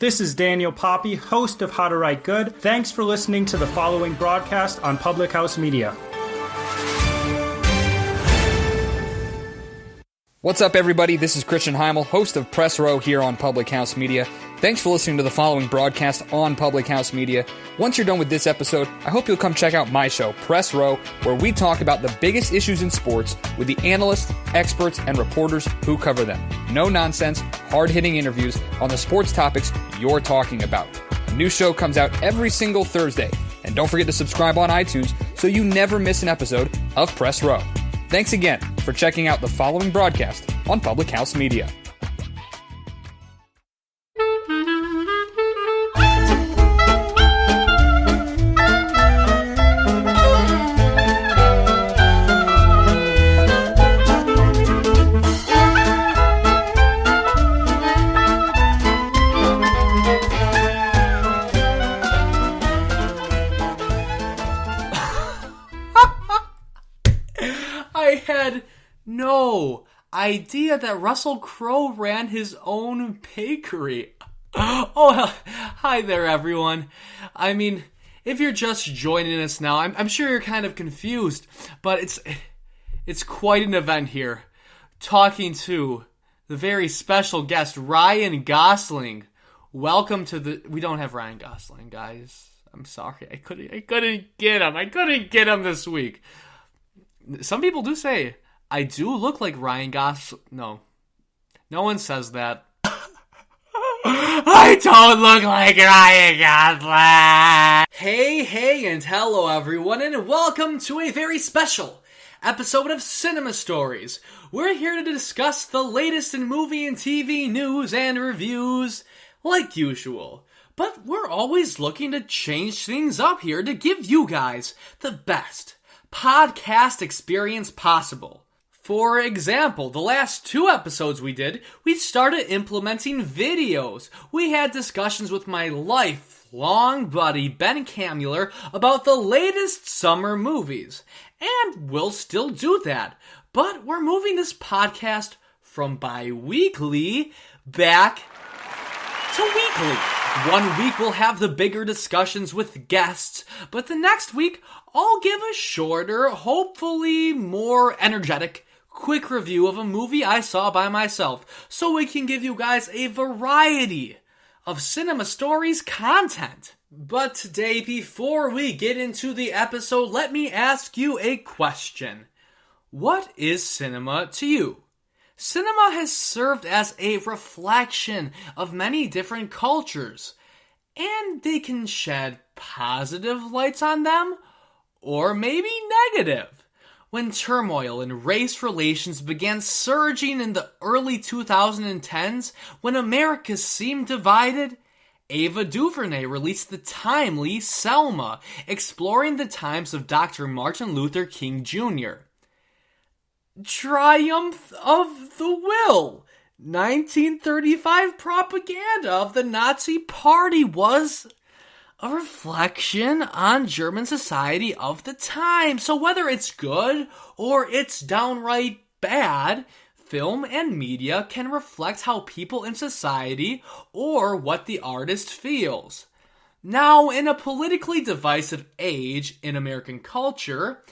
This is Daniel Poppy, host of How to Write Good. Thanks for listening to the following broadcast on Public House Media. What's up, everybody? This is Christian Heimel, host of Press Row here on Public House Media. Thanks for listening to the following broadcast on Public House Media. Once you're done with this episode, I hope you'll come check out my show, Press Row, where we talk about the biggest issues in sports with the analysts, experts, and reporters who cover them. No nonsense, hard-hitting interviews on the sports topics you're talking about. A new show comes out every single Thursday. And don't forget to subscribe on iTunes so you never miss an episode of Press Row. Thanks again for checking out the following broadcast on Public House Media. I had no idea that Russell Crowe ran his own bakery. Oh, hi there, everyone. I mean, if you're just joining us now, I'm sure you're kind of confused, but it's quite an event here. Talking to the very special guest, Ryan Gosling. Welcome to the... We don't have Ryan Gosling, guys. I'm sorry. I couldn't get him. I couldn't get him this week. Some people do say I do look like Ryan Gosling. No one says that. I don't look like Ryan Gosling. Hey, and hello everyone, and welcome to a very special episode of Cinema Stories. We're here to discuss the latest in movie and TV news and reviews, like usual. But we're always looking to change things up here to give you guys the best podcast experience possible. For example, the last 2 episodes we did, we started implementing videos. We had discussions with my lifelong buddy Ben Camuller about the latest summer movies. And we'll still do that. But we're moving this podcast from bi-weekly back to weekly. 1 week we'll have the bigger discussions with guests, but the next week I'll give a shorter, hopefully more energetic, quick review of a movie I saw by myself, so we can give you guys a variety of Cinema Stories content. But today, before we get into the episode, let me ask you a question. What is cinema to you? Cinema has served as a reflection of many different cultures, and they can shed positive lights on them, or maybe negative. When turmoil in race relations began surging in the early 2010s, when America seemed divided, Ava DuVernay released the timely Selma, exploring the times of Dr. Martin Luther King Jr. Triumph of the Will, 1935 propaganda of the Nazi Party was a reflection on German society of the time. So whether it's good or it's downright bad, film and media can reflect how people in society or what the artist feels. Now, in a politically divisive age in American culture,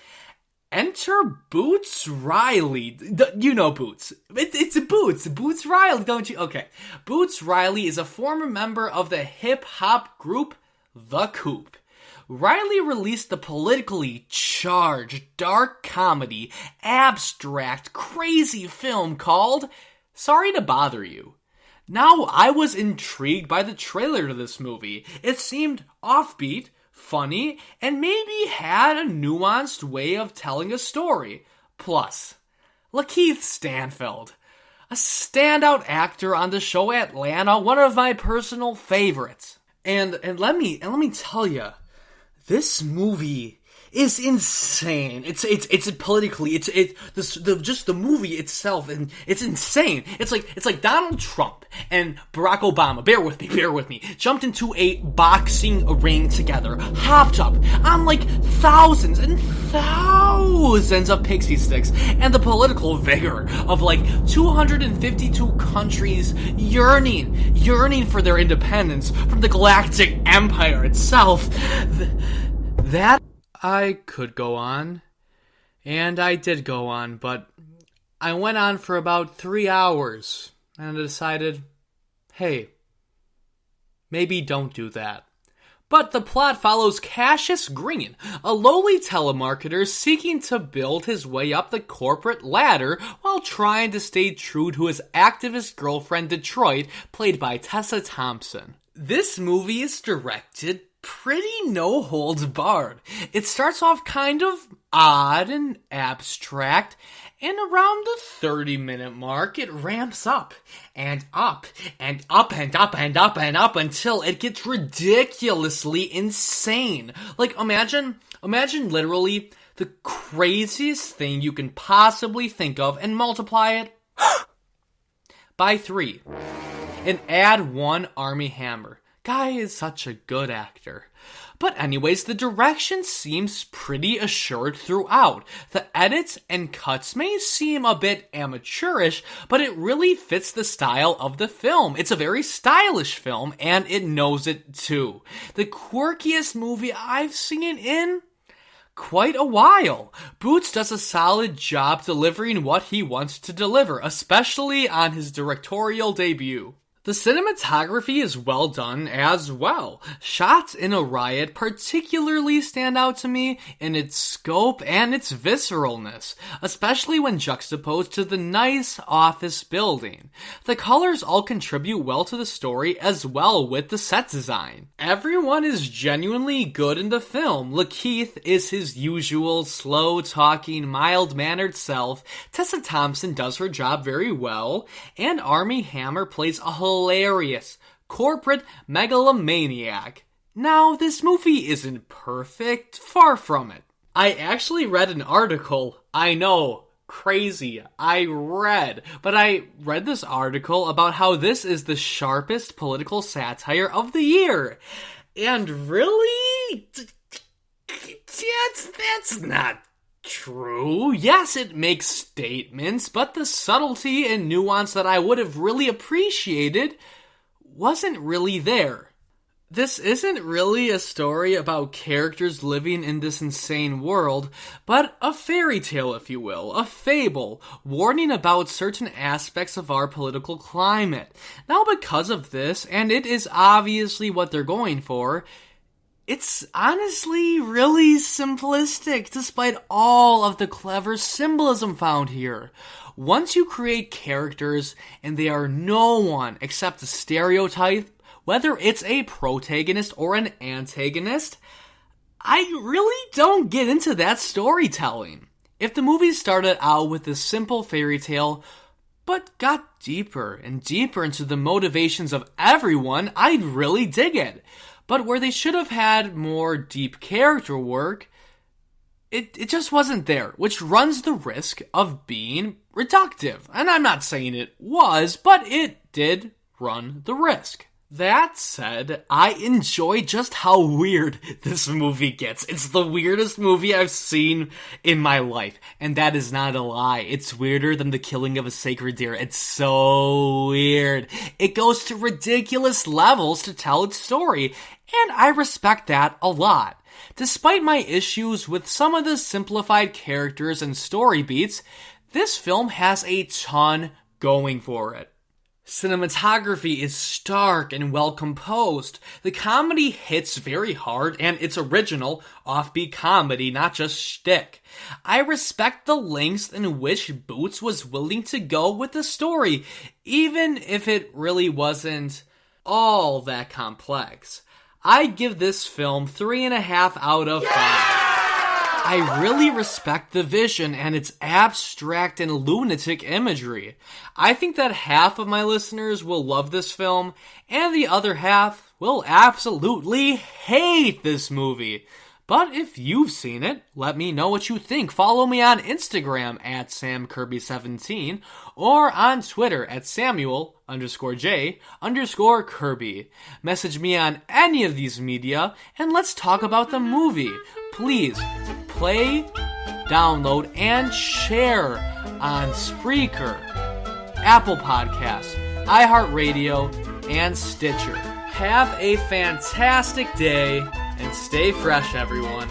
enter Boots Riley. You know Boots. It's Boots. Boots Riley, don't you? Okay. Boots Riley is a former member of the hip-hop group The Coup. Riley released the politically charged, dark comedy, abstract, crazy film called Sorry to Bother You. Now, I was intrigued by the trailer to this movie. It seemed offbeat, funny, and maybe had a nuanced way of telling a story. Plus, Lakeith Stanfield, a standout actor on the show Atlanta, one of my personal favorites. And let me tell you, this movie is insane. It's politically, just the movie itself, and it's insane. It's like Donald Trump and Barack Obama, bear with me, jumped into a boxing ring together, hopped up on like thousands and thousands of pixie sticks, and the political vigor of like 252 countries yearning for their independence from the galactic empire itself. That I could go on, and I did go on, but I went on for about 3 hours, and I decided, hey, maybe don't do that. But the plot follows Cassius Green, a lowly telemarketer seeking to build his way up the corporate ladder while trying to stay true to his activist girlfriend Detroit, played by Tessa Thompson. This movie is directed pretty no holds barred. It starts off kind of odd and abstract, and around the 30-minute mark, it ramps up and up and up and up and up and up until it gets ridiculously insane. Like, imagine literally the craziest thing you can possibly think of and multiply it by 3. And add 1 Armie Hammer. Guy is such a good actor. But anyways, the direction seems pretty assured throughout. The edits and cuts may seem a bit amateurish, but it really fits the style of the film. It's a very stylish film, and it knows it too. The quirkiest movie I've seen in quite a while. Boots does a solid job delivering what he wants to deliver, especially on his directorial debut. The cinematography is well done as well. Shots in A Riot particularly stand out to me in its scope and its visceralness, especially when juxtaposed to the nice office building. The colors all contribute well to the story as well with the set design. Everyone is genuinely good in the film. Lakeith is his usual slow-talking, mild-mannered self. Tessa Thompson does her job very well, and Armie Hammer plays a hilarious corporate megalomaniac. Now, this movie isn't perfect, far from it. I actually read an article, I know, crazy, I read this article about how this is the sharpest political satire of the year. And really? That's not true. Yes, it makes statements, but the subtlety and nuance that I would have really appreciated wasn't really there. This isn't really a story about characters living in this insane world, but a fairy tale, if you will, a fable, warning about certain aspects of our political climate. Now, because of this, and it is obviously what they're going for, it's honestly really simplistic, despite all of the clever symbolism found here. Once you create characters, and they are no one except a stereotype, whether it's a protagonist or an antagonist, I really don't get into that storytelling. If the movie started out with a simple fairy tale, but got deeper and deeper into the motivations of everyone, I'd really dig it. But where they should have had more deep character work, it just wasn't there, which runs the risk of being reductive. And I'm not saying it was, but it did run the risk. That said, I enjoy just how weird this movie gets. It's the weirdest movie I've seen in my life, and that is not a lie. It's weirder than the killing of a sacred deer. It's so weird. It goes to ridiculous levels to tell its story, and I respect that a lot. Despite my issues with some of the simplified characters and story beats, this film has a ton going for it. Cinematography is stark and well composed. The comedy hits very hard, and it's original, offbeat comedy, not just shtick. I respect the lengths in which Boots was willing to go with the story, even if it really wasn't all that complex. I give this film 3.5 out of 5. I really respect the vision and its abstract and lunatic imagery. I think that half of my listeners will love this film, and the other half will absolutely hate this movie. But if you've seen it, let me know what you think. Follow me on Instagram at SamKirby17 or on Twitter at Samuel_J_Kirby. Message me on any of these media and let's talk about the movie. Please play, download, and share on Spreaker, Apple Podcasts, iHeartRadio, and Stitcher. Have a fantastic day and stay fresh, everyone.